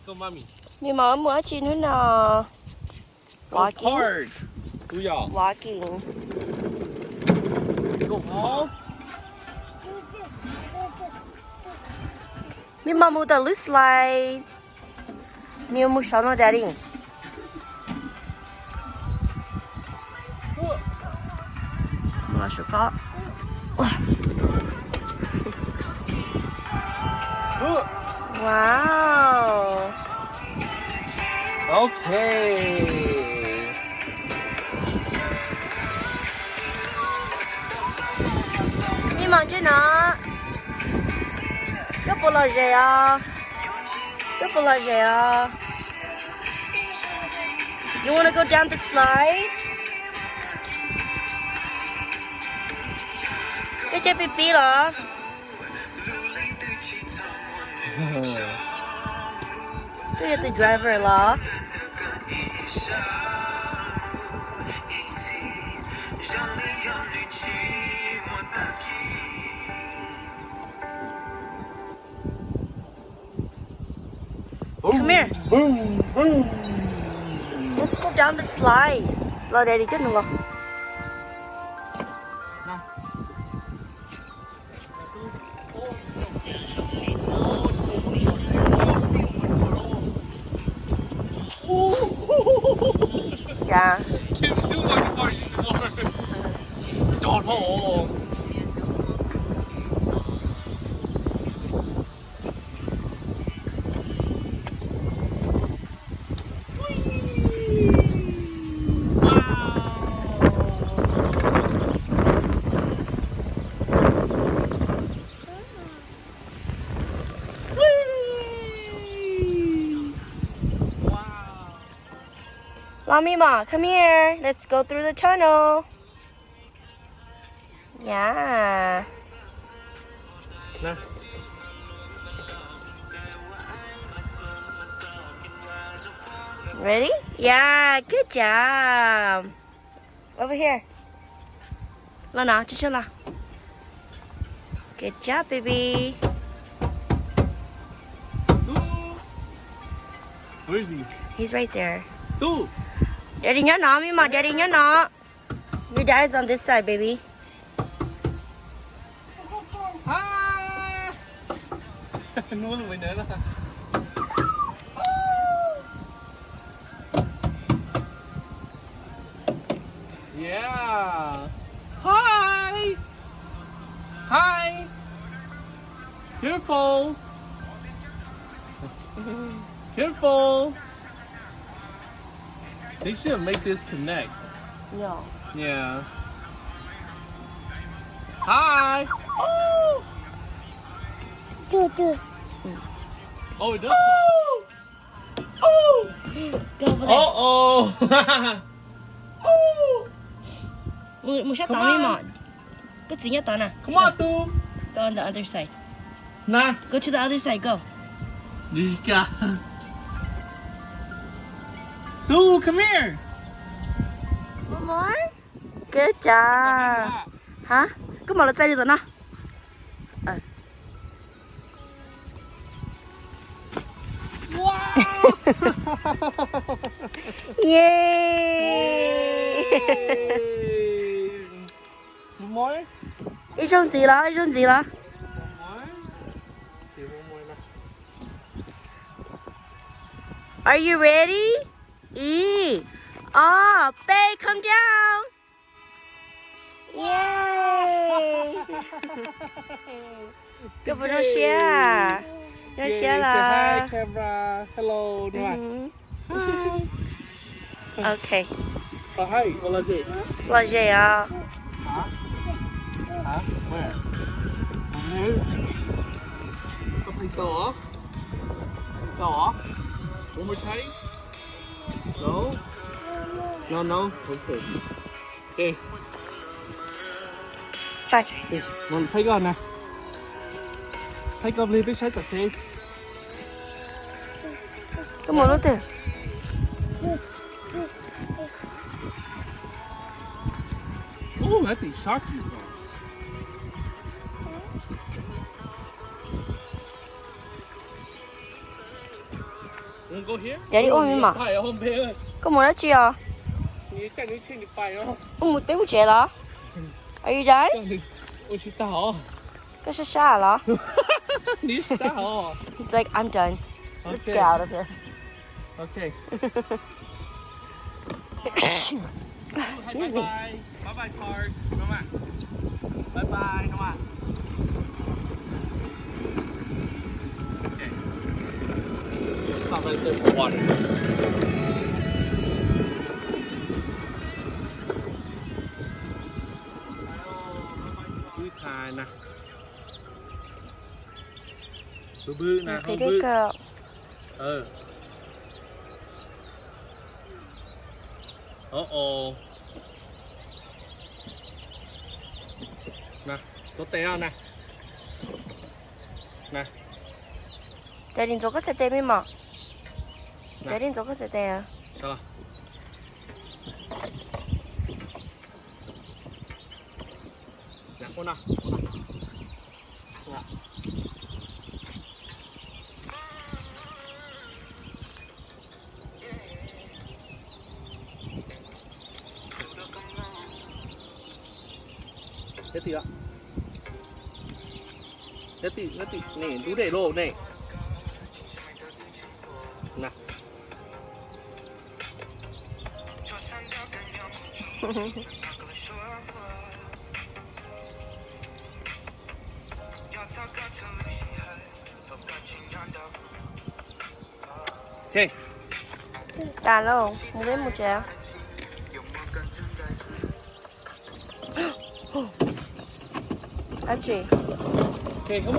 Go, mommy. Mi mom watching who now? Walking. Hard. Booyah. Walking. Go, Paul. Mi mom mua the loose slide. Nhiều mua sáu nó daddy. Mua số có. Wow. Okay. Mi mong chứ nó. Cái bộ là gì à? Cái bộ là gì à? You want to go down the slide? Cái chơi pipi là. Tôi là the driver là. Come here. Boom, boom. Let's go down the slide. Lo daddy chứ đừng lo. Dạ. Can't do like a party anymore. Don't hold. Lamima, come here. Let's go through the tunnel. Yeah. Nah. Ready? Yeah, good job. Over here. Lana, chichola. Good job, baby. Where is he? He's right there. Two. Daddy nhớ nó, Mima, daddy nhớ nó. Your dad's on this side, baby. Hi. Nuốt mình nữa đó. Yeah. Hi. Hi. Careful. Careful. They should make this connect. No. Yeah. Hi. Oh. Oh, it does. Oh. Go over there. Uh-oh. Oh. Một sát Come tao on. Mima. Có gì nhớ tao nè. Come on, Tu. Go on the other side. Nah. Go to the other side, go. Lika. Tu, come here. One more. Good job. Hả? Có một là chạy đi rồi nó. Wow. Yay. Một mối. Ý trong gì đó, ý trong gì đó. Một mối. Chỉ một mối nè. Are you ready? E. Oh, babe, come down. Yay. Good for no share. No Yay, share say là. hi, camera. Hello, đúng không? Hi. Okay. Hi, con là gì? Là gì à? Hả? Hả? Where? Here? Có phải tổ? Tổ? One more time? No? No, no? Okay. Okay. Tay. Okay. Mình thấy con nè. Thấy con đi biết sách tập trên. Có một nữa từ. Oh, that's the shark you got. Wanna go here? 爹哋外面嘛，係啊，homepay 啊，咁冇得住啊，你帶你去你拜哦，我冇俾我借啦。Are you done？這樣你我去打哦，這是啥啦你傻哦。 ？He's like I'm done. Let's get out of here. Okay. Excuse me. Bye bye card. Come on. Bye bye. Come on. Okay. Stop right there for water. Bye bye nè. Bự nè, không Pretty bự. girl. Uh-oh. Nè, số téo nè. Nè, Daddy 你做個食地咩嘛嗱？Daddy 你做個食地啊？ sao rồi? Nè, con nào. Nè. Thế thì ạ. Thế thì, nè, đú để lô nè. Nè. Okay. Đàn lâu, một bên một chén. Anh chị. Okay, come on.